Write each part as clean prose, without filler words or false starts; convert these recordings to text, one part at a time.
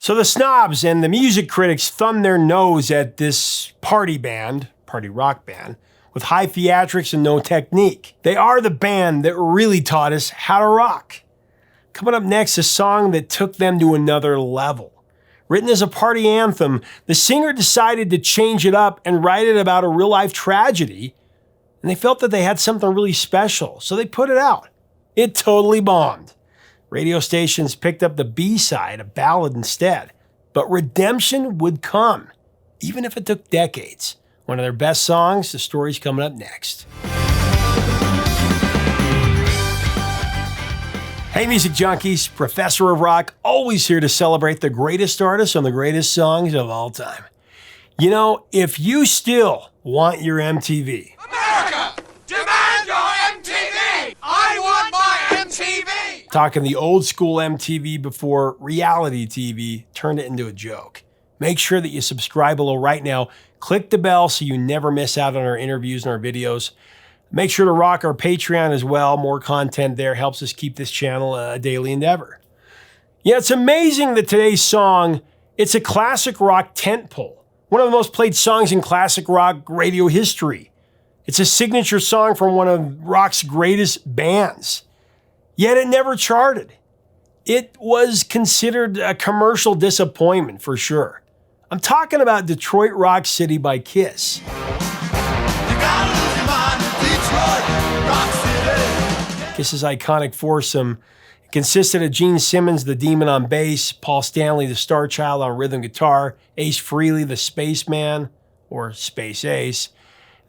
So the snobs and the music critics thumb their nose at this party rock band, with high theatrics and no technique. They are the band that really taught us how to rock. Coming up next, a song that took them to another level. Written as a party anthem, the singer decided to change it up and write it about a real-life tragedy, and they felt that they had something really special, so they put it out. It totally bombed. Radio stations picked up the B side, a ballad instead. But redemption would come, even if it took decades. One of their best songs, the story's coming up next. Hey music junkies, Professor of Rock, always here to celebrate the greatest artists and the greatest songs of all time. You know, if you still want your MTV, America, demand your MTV! I want my MTV! talking the old school MTV before reality TV turned it into a joke. Make sure that you subscribe below right now. Click the bell so you never miss out on our interviews and our videos. Make sure to rock our Patreon as well. More content there helps us keep this channel a daily endeavor. Yeah, it's amazing that today's song, it's a classic rock tentpole. One of the most played songs in classic rock radio history. It's a signature song from one of rock's greatest bands. Yet it never charted. It was considered a commercial disappointment for sure. I'm talking about Detroit Rock City by Kiss. Kiss's iconic foursome consisted of Gene Simmons, the Demon on bass, Paul Stanley, the Star Child on rhythm guitar, Ace Frehley, the Spaceman, or Space Ace,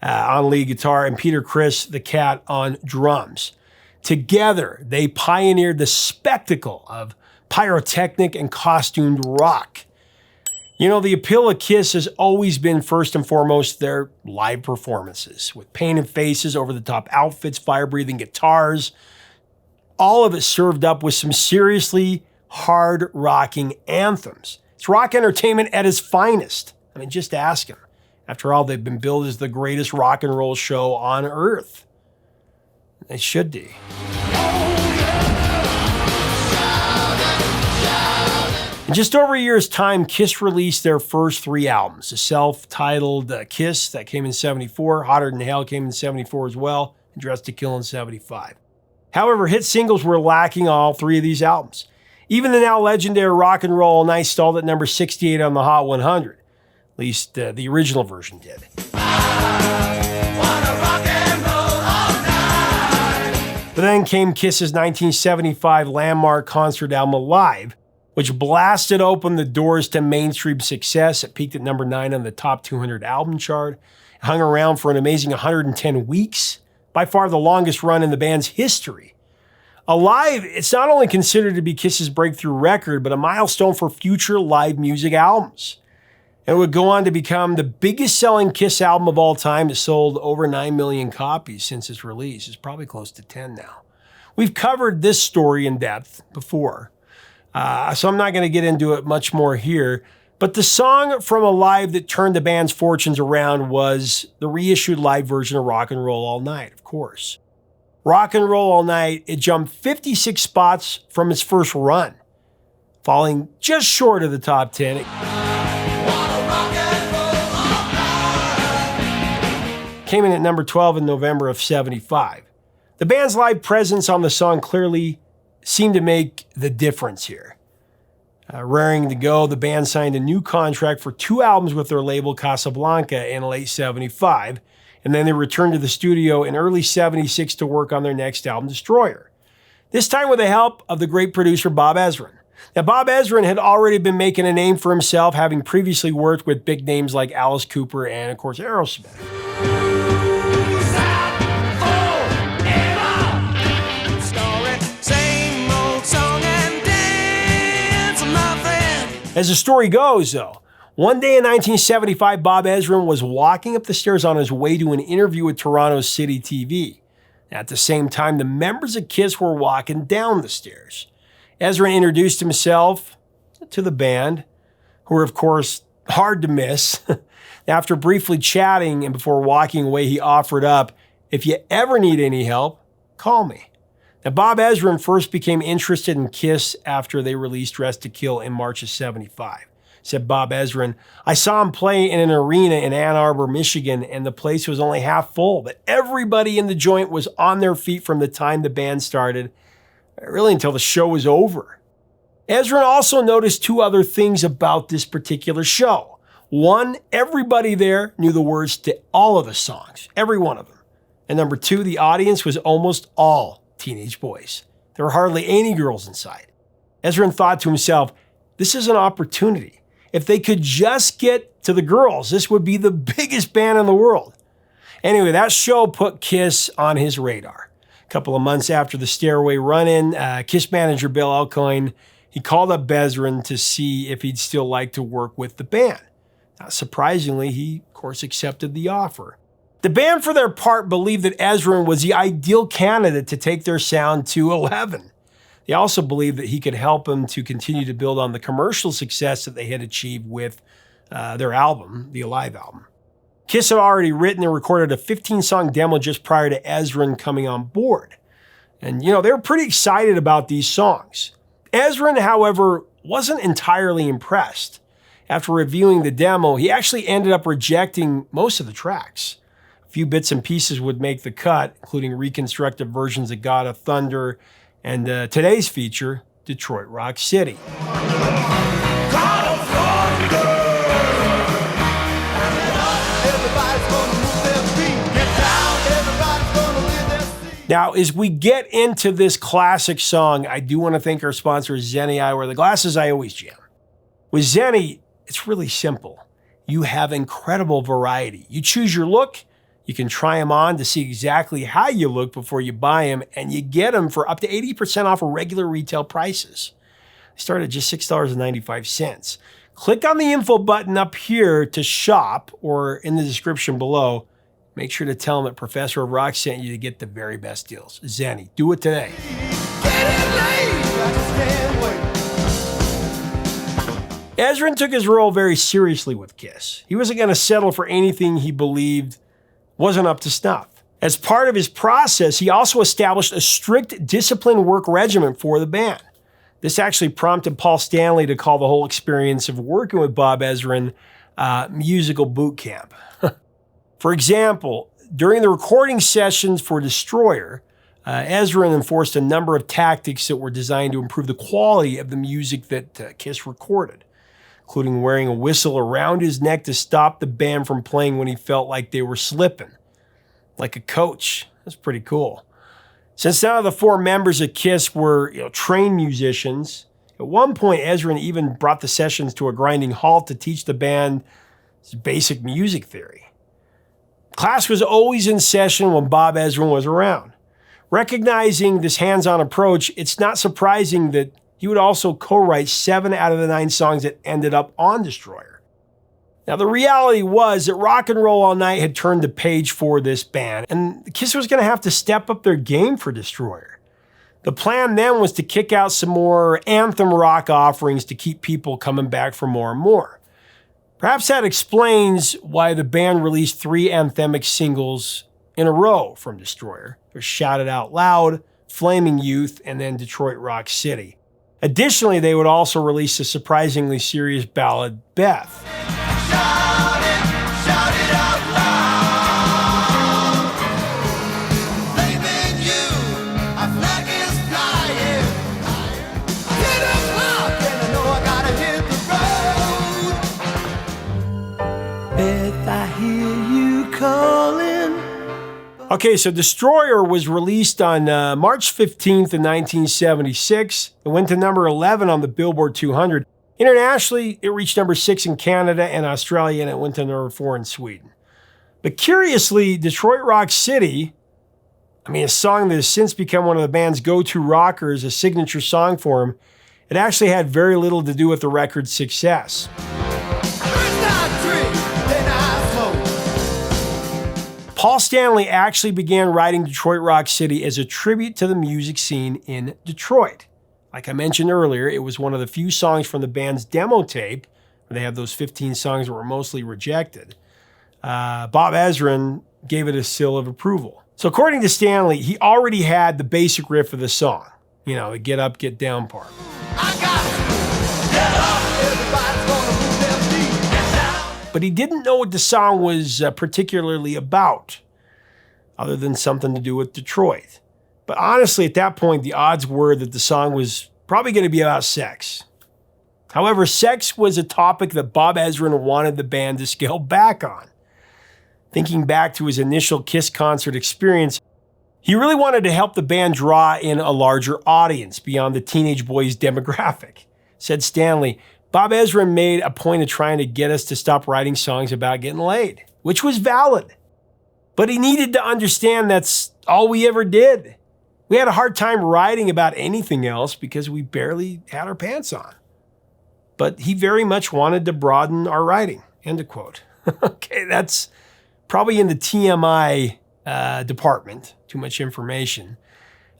on lead guitar, and Peter Criss, the Cat, on drums. Together, they pioneered the spectacle of pyrotechnic and costumed rock. You know, the appeal of Kiss has always been first and foremost their live performances, with painted faces, over-the-top outfits, fire-breathing guitars, all of it served up with some seriously hard-rocking anthems. It's rock entertainment at its finest. I mean, just ask them. After all, they've been billed as the greatest rock and roll show on earth. They should be. In just over a year's time, Kiss released their first 3 albums. The self-titled Kiss, that came in 74, Hotter Than Hell came in 74 as well, and Dressed to Kill in 75. However, hit singles were lacking on all 3 of these albums. Even the now legendary Rock and Roll All Night stalled at number 68 on the Hot 100. At least the original version did. But then came Kiss's 1975 landmark concert album Alive, which blasted open the doors to mainstream success. It peaked at number 9 on the top 200 album chart. It hung around for an amazing 110 weeks, by far the longest run in the band's history. Alive, it's not only considered to be Kiss's breakthrough record, but a milestone for future live music albums. It would go on to become the biggest selling Kiss album of all time. It sold over 9 million copies since its release. It's probably close to 10 now. We've covered this story in depth before, so I'm not going to get into it much more here. But the song from Alive that turned the band's fortunes around was the reissued live version of Rock and Roll All Night, of course. Rock and Roll All Night, it jumped 56 spots from its first run, falling just short of the top 10. Came in at number 12 in November of 75. The band's live presence on the song clearly seemed to make the difference here. Raring to go, the band signed a new contract for 2 albums with their label Casablanca in late 75, and then they returned to the studio in early 76 to work on their next album, Destroyer. This time with the help of the great producer Bob Ezrin. Now, Bob Ezrin had already been making a name for himself, having previously worked with big names like Alice Cooper and, of course, Aerosmith. As the story goes, though, one day in 1975, Bob Ezrin was walking up the stairs on his way to an interview with Toronto's City TV. At the same time, the members of Kiss were walking down the stairs. Ezrin introduced himself to the band, who were, of course, hard to miss. After briefly chatting and before walking away, he offered up, "If you ever need any help, call me." Now, Bob Ezrin first became interested in Kiss after they released Dressed to Kill in March of '75. Said Bob Ezrin, "I saw him play in an arena in Ann Arbor, Michigan, and the place was only half full, but everybody in the joint was on their feet from the time the band started, really until the show was over." Ezrin also noticed two other things about this particular show. One, everybody there knew the words to all of the songs, every one of them. And number two, the audience was almost all teenage boys. There were hardly any girls inside. Ezrin thought to himself, this is an opportunity. If they could just get to the girls, this would be the biggest band in the world. Anyway, that show put Kiss on his radar. A couple of months after the Stairway run-in, Kiss manager Bill Alcoin, he called up Ezrin to see if he'd still like to work with the band. Not surprisingly, he, of course, accepted the offer. The band, for their part, believed that Ezrin was the ideal candidate to take their sound to 11. They also believed that he could help them to continue to build on the commercial success that they had achieved with their album, the Alive album. Kiss had already written and recorded a 15-song demo just prior to Ezrin coming on board. And, they were pretty excited about these songs. Ezrin, however, wasn't entirely impressed. After reviewing the demo, he actually ended up rejecting most of the tracks. A few bits and pieces would make the cut, including reconstructed versions of God of Thunder and today's feature, Detroit Rock City. God of Thunder! Everybody's gonna move their feet. Get down, everybody's gonna leave their seat. Now, as we get into this classic song, I do want to thank our sponsor, Zenni Eyewear, the glasses I always jam. With Zenni, it's really simple. You have incredible variety. You choose your look, you can try them on to see exactly how you look before you buy them, and you get them for up to 80% off of regular retail prices. They start at just $6.95. Click on the info button up here to shop, or in the description below. Make sure to tell them that Professor of Rock sent you to get the very best deals. Zenni, do it today. Ezrin took his role very seriously with Kiss. He wasn't going to settle for anything he believed wasn't up to snuff. As part of his process, he also established a strict disciplined work regimen for the band. This actually prompted Paul Stanley to call the whole experience of working with Bob Ezrin musical boot camp. For example, during the recording sessions for Destroyer, Ezrin enforced a number of tactics that were designed to improve the quality of the music that Kiss recorded, including wearing a whistle around his neck to stop the band from playing when he felt like they were slipping. Like a coach. That's pretty cool. Since none of the four members of Kiss were trained musicians, at one point Ezrin even brought the sessions to a grinding halt to teach the band basic music theory. Class was always in session when Bob Ezrin was around. Recognizing this hands-on approach, it's not surprising that he would also co-write 7 out of the 9 songs that ended up on Destroyer. Now, the reality was that Rock and Roll All Night had turned the page for this band, and Kiss was going to have to step up their game for Destroyer. The plan then was to kick out some more anthem rock offerings to keep people coming back for more and more. Perhaps that explains why the band released 3 anthemic singles in a row from Destroyer. They're Shout It Out Loud, Flaming Youth, and then Detroit Rock City. Additionally, they would also release a surprisingly serious ballad, Beth. Shout it out loud. Flaming you, a flag is flying. 10 o'clock and I know I gotta hit the road. Beth, I hear you calling. Okay, so Destroyer was released on March 15th in 1976. It went to number 11 on the Billboard 200. Internationally, it reached number 6 in Canada and Australia, and it went to number 4 in Sweden. But curiously, Detroit Rock City, a song that has since become one of the band's go-to rockers, a signature song for them, it actually had very little to do with the record's success. Paul Stanley actually began writing Detroit Rock City as a tribute to the music scene in Detroit. Like I mentioned earlier, it was one of the few songs from the band's demo tape, where they had those 15 songs that were mostly rejected. Bob Ezrin gave it a seal of approval. So according to Stanley, he already had the basic riff of the song. You know, the get up, get down part. I got to get up, everybody's gonna move their feet. Get down. But he didn't know what the song was particularly about, other than something to do with Detroit. But honestly, at that point, the odds were that the song was probably going to be about sex. However, sex was a topic that Bob Ezrin wanted the band to scale back on. Thinking back to his initial Kiss concert experience, he really wanted to help the band draw in a larger audience beyond the teenage boys demographic. Said Stanley, Bob Ezrin made a point of trying to get us to stop writing songs about getting laid, which was valid. But he needed to understand that's all we ever did. We had a hard time writing about anything else because we barely had our pants on. But he very much wanted to broaden our writing. End of quote. Okay, that's probably in the TMI department. Too much information.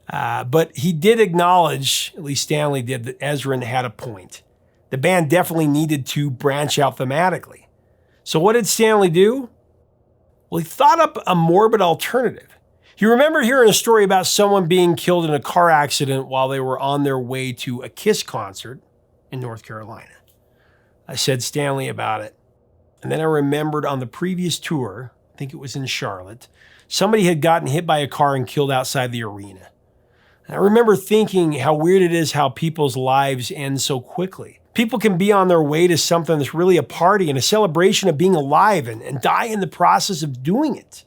But he did acknowledge, at least Stanley did, that Ezrin had a point. The band definitely needed to branch out thematically. So what did Stanley do? Well, he thought up a morbid alternative. He remembered hearing a story about someone being killed in a car accident while they were on their way to a Kiss concert in North Carolina. I said Stanley about it. And then I remembered on the previous tour, I think it was in Charlotte, somebody had gotten hit by a car and killed outside the arena. And I remember thinking how weird it is how people's lives end so quickly. People can be on their way to something that's really a party and a celebration of being alive and die in the process of doing it.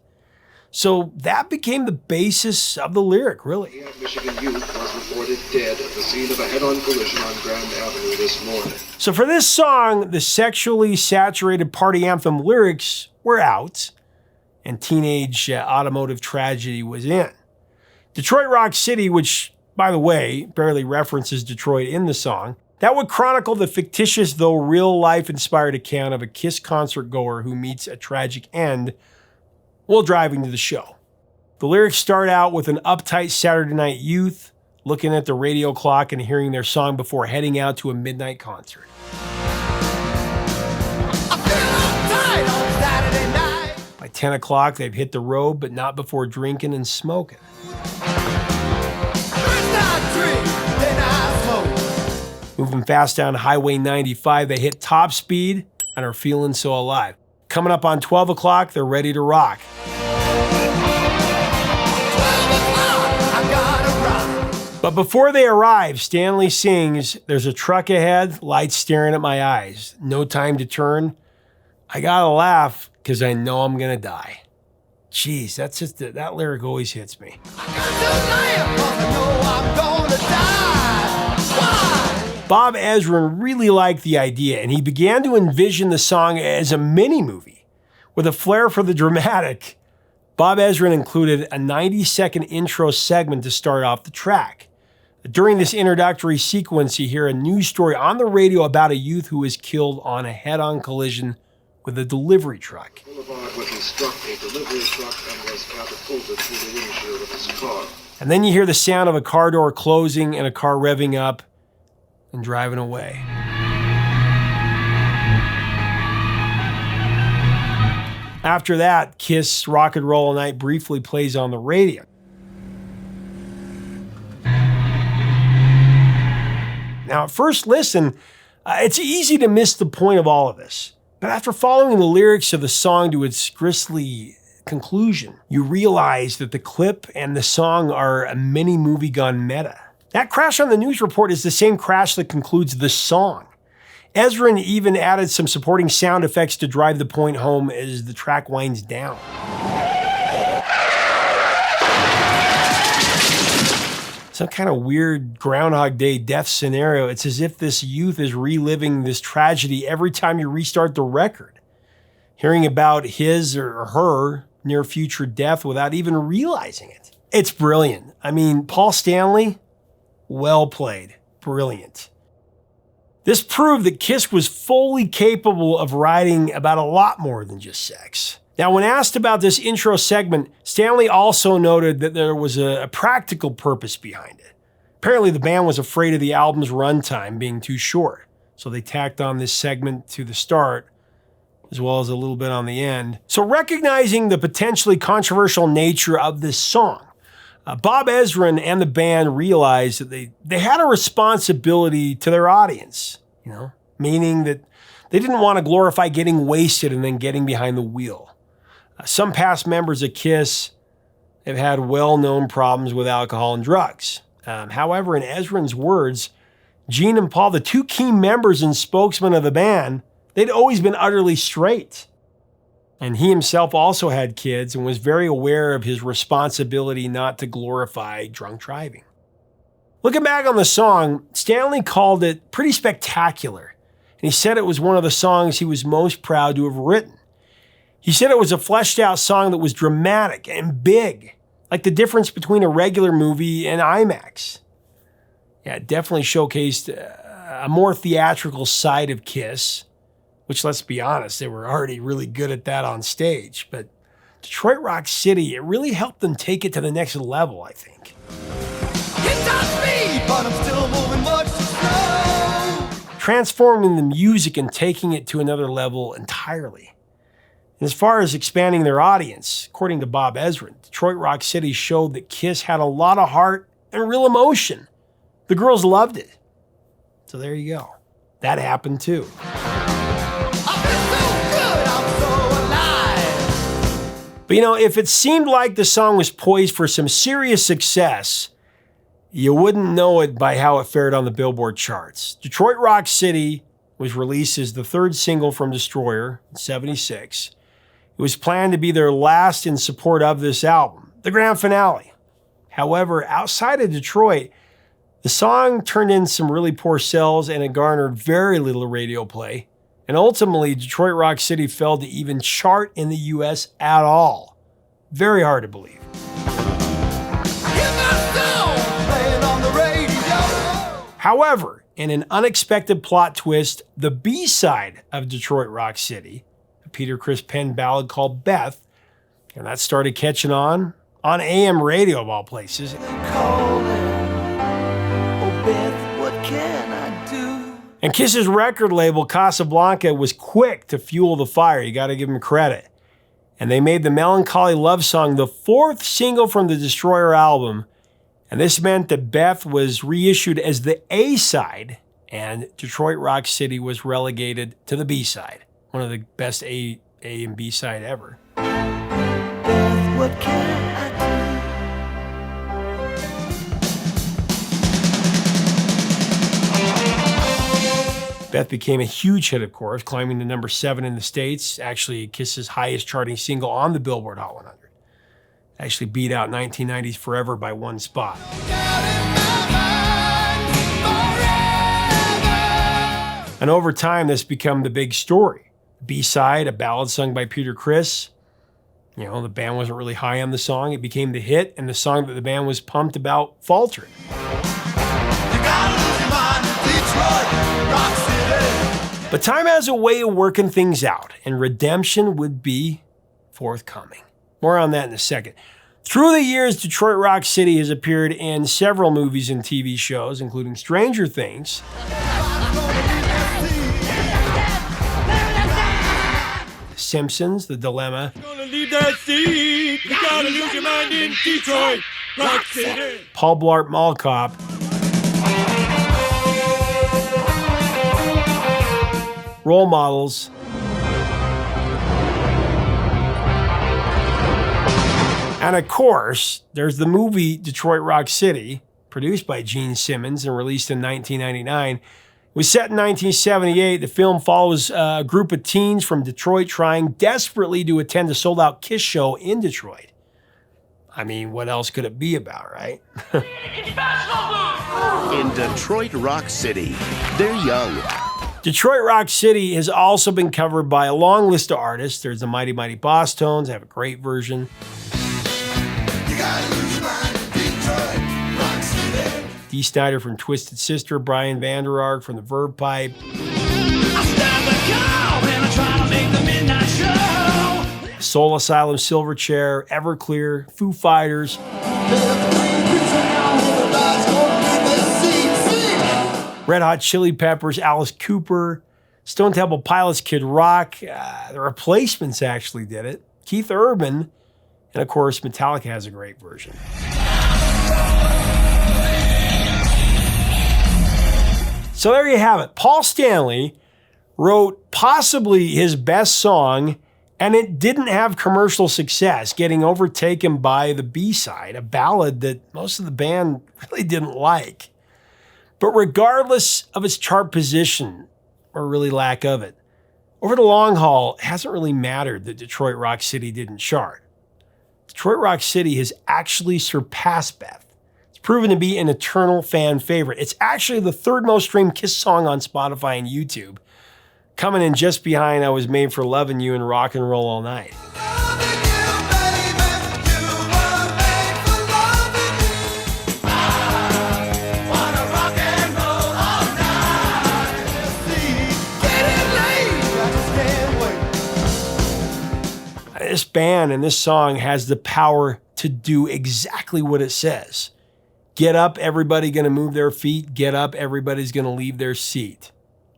So that became the basis of the lyric, really. A Michigan youth was reported dead at the scene of a head-on collision on Grand Avenue this morning. So for this song, the sexually saturated party anthem lyrics were out, and teenage automotive tragedy was in. Detroit Rock City, which, by the way, barely references Detroit in the song, that would chronicle the fictitious though real-life inspired account of a Kiss concert goer who meets a tragic end while driving to the show. The lyrics start out with an uptight Saturday night youth looking at the radio clock and hearing their song before heading out to a midnight concert. I feel uptight on Saturday night. By 10 o'clock, they've hit the road, but not before drinking and smoking. First I drink, then I smoke. Moving fast down Highway 95, they hit top speed and are feeling so alive. Coming up on 12 o'clock, they're ready to rock. 12 o'clock, I gotta rock. But before they arrive, Stanley sings, "There's a truck ahead, lights staring at my eyes. No time to turn. I gotta laugh, because I know I'm gonna die." Jeez, that lyric always hits me. I got to laugh 'cause I know I'm gonna die. Why? Bob Ezrin really liked the idea, and he began to envision the song as a mini-movie. With a flair for the dramatic, Bob Ezrin included a 90-second intro segment to start off the track. During this introductory sequence, you hear a news story on the radio about a youth who was killed on a head-on collision with a delivery truck. Boulevard when he struck a delivery truck and was catapulted through the windshield of his car. And then you hear the sound of a car door closing and a car revving up and driving away. After that, Kiss Rock and Roll All Night briefly plays on the radio. Now, at first listen, it's easy to miss the point of all of this. But after following the lyrics of the song to its grisly conclusion, you realize that the clip and the song are a mini movie gone meta. That crash on the news report is the same crash that concludes the song. Ezrin even added some supporting sound effects to drive the point home as the track winds down. Some kind of weird Groundhog Day death scenario. It's as if this youth is reliving this tragedy every time you restart the record, hearing about his or her near future death without even realizing it. It's brilliant. I mean, Paul Stanley, well played. Brilliant. This proved that Kiss was fully capable of writing about a lot more than just sex. Now, when asked about this intro segment, Stanley also noted that there was a practical purpose behind it. Apparently, the band was afraid of the album's runtime being too short, so they tacked on this segment to the start as well as a little bit on the end. So recognizing the potentially controversial nature of this song, Bob Ezrin and the band realized that they had a responsibility to their audience, meaning that they didn't want to glorify getting wasted and then getting behind the wheel. Some past members of KISS have had well-known problems with alcohol and drugs. However, in Ezrin's words, Gene and Paul, the two key members and spokesmen of the band, they'd always been utterly straight. And he himself also had kids and was very aware of his responsibility not to glorify drunk driving. Looking back on the song, Stanley called it pretty spectacular, and he said it was one of the songs he was most proud to have written. He said it was a fleshed out song that was dramatic and big, like the difference between a regular movie and IMAX. Yeah, it definitely showcased a more theatrical side of KISS, which, let's be honest, they were already really good at that on stage. But Detroit Rock City, it really helped them take it to the next level, I think. Hit top speed, but I'm still moving much too slow. Transforming the music and taking it to another level entirely. And as far as expanding their audience, according to Bob Ezrin, Detroit Rock City showed that KISS had a lot of heart and real emotion. The girls loved it. So there you go. That happened too. But if it seemed like the song was poised for some serious success, you wouldn't know it by how it fared on the Billboard charts. Detroit Rock City was released as the third single from Destroyer in '76. It was planned to be their last in support of this album, the grand finale. However, outside of Detroit, the song turned in some really poor sales and it garnered very little radio play. And ultimately, Detroit Rock City failed to even chart in the US at all. Very hard to believe. However, in an unexpected plot twist, the B side of Detroit Rock City, a Peter Criss penned ballad called Beth, and that started catching on AM radio of all places. And KISS's record label, Casablanca, was quick to fuel the fire. You got to give them credit. And they made the melancholy love song the fourth single from the Destroyer album. And this meant that Beth was reissued as the A side, and Detroit Rock City was relegated to the B side. One of the best A and B side ever. Beth, what can I Beth became a huge hit, of course, climbing to number 7 in the States, actually KISS's highest charting single on the Billboard Hot 100. Actually beat out 1990's Forever by 1 spot. And over time, this became the big story. B-side, a ballad sung by Peter Criss. The band wasn't really high on the song. It became the hit, and the song that the band was pumped about faltered. But time has a way of working things out, and redemption would be forthcoming. More on that in a second. Through the years, Detroit Rock City has appeared in several movies and TV shows, including Stranger Things, Simpsons, The Dilemma, Gonna leave that seat. You gotta lose your mind in Detroit Rock City. Paul Blart Mall Cop, Role Models, and of course, there's the movie Detroit Rock City, produced by Gene Simmons and released in 1999. It was set in 1978. The film follows a group of teens from Detroit trying desperately to attend a sold-out KISS show in Detroit. I mean, what else could it be about, right? In Detroit Rock City, they're young. Detroit Rock City has also been covered by a long list of artists. There's the Mighty Mighty Boss Tones. They have a great version. Dee Snider from Twisted Sister, Brian Vander Ark from the Verve Pipe, Soul Asylum, Silverchair, Everclear, Foo Fighters, Red Hot Chili Peppers, Alice Cooper, Stone Temple Pilots, Kid Rock. The Replacements actually did it. Keith Urban. And of course, Metallica has a great version. So there you have it. Paul Stanley wrote possibly his best song, and it didn't have commercial success, getting overtaken by the B-side, a ballad that most of the band really didn't like. But regardless of its chart position, or really lack of it, over the long haul, it hasn't really mattered that Detroit Rock City didn't chart. Detroit Rock City has actually surpassed Beth. It's proven to be an eternal fan favorite. It's actually the third most streamed Kiss song on Spotify and YouTube, coming in just behind I Was Made for Loving You and Rock and Roll All Night. This band and this song has the power to do exactly what it says. Get up, everybody gonna move their feet. Get up, everybody's gonna leave their seat.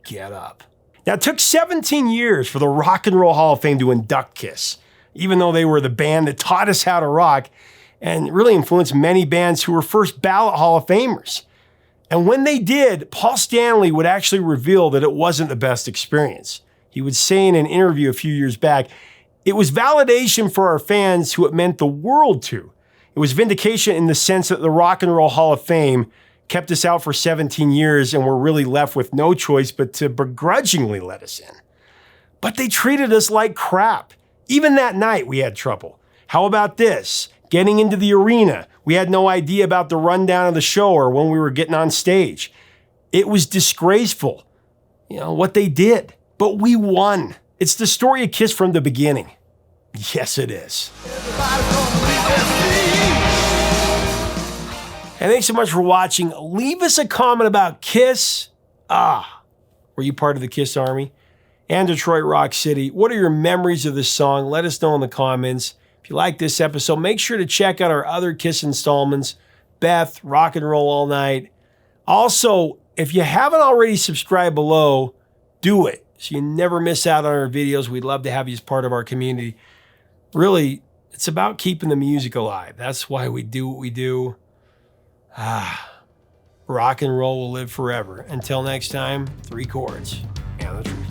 Get up. Now, it took 17 years for the Rock and Roll Hall of Fame to induct Kiss, even though they were the band that taught us how to rock and really influenced many bands who were first ballot Hall of Famers. And when they did, Paul Stanley would actually reveal that it wasn't the best experience. He would say in an interview a few years back, "It was validation for our fans who it meant the world to. It was vindication in the sense that the Rock and Roll Hall of Fame kept us out for 17 years and were really left with no choice but to begrudgingly let us in. But they treated us like crap. Even that night we had trouble. How about this? Getting into the arena, we had no idea about the rundown of the show or when we were getting on stage. It was disgraceful, what they did. But we won. It's the story of Kiss from the beginning." Yes, it is. And thanks so much for watching. Leave us a comment about Kiss. Were you part of the Kiss Army? And Detroit Rock City. What are your memories of this song? Let us know in the comments. If you like this episode, make sure to check out our other Kiss installments, Beth, Rock and Roll All Night. Also, if you haven't already subscribed below, do it so you never miss out on our videos. We'd love to have you as part of our community. Really, it's about keeping the music alive. That's why we do what we do. Rock and roll will live forever. Until next time, 3 chords and the truth.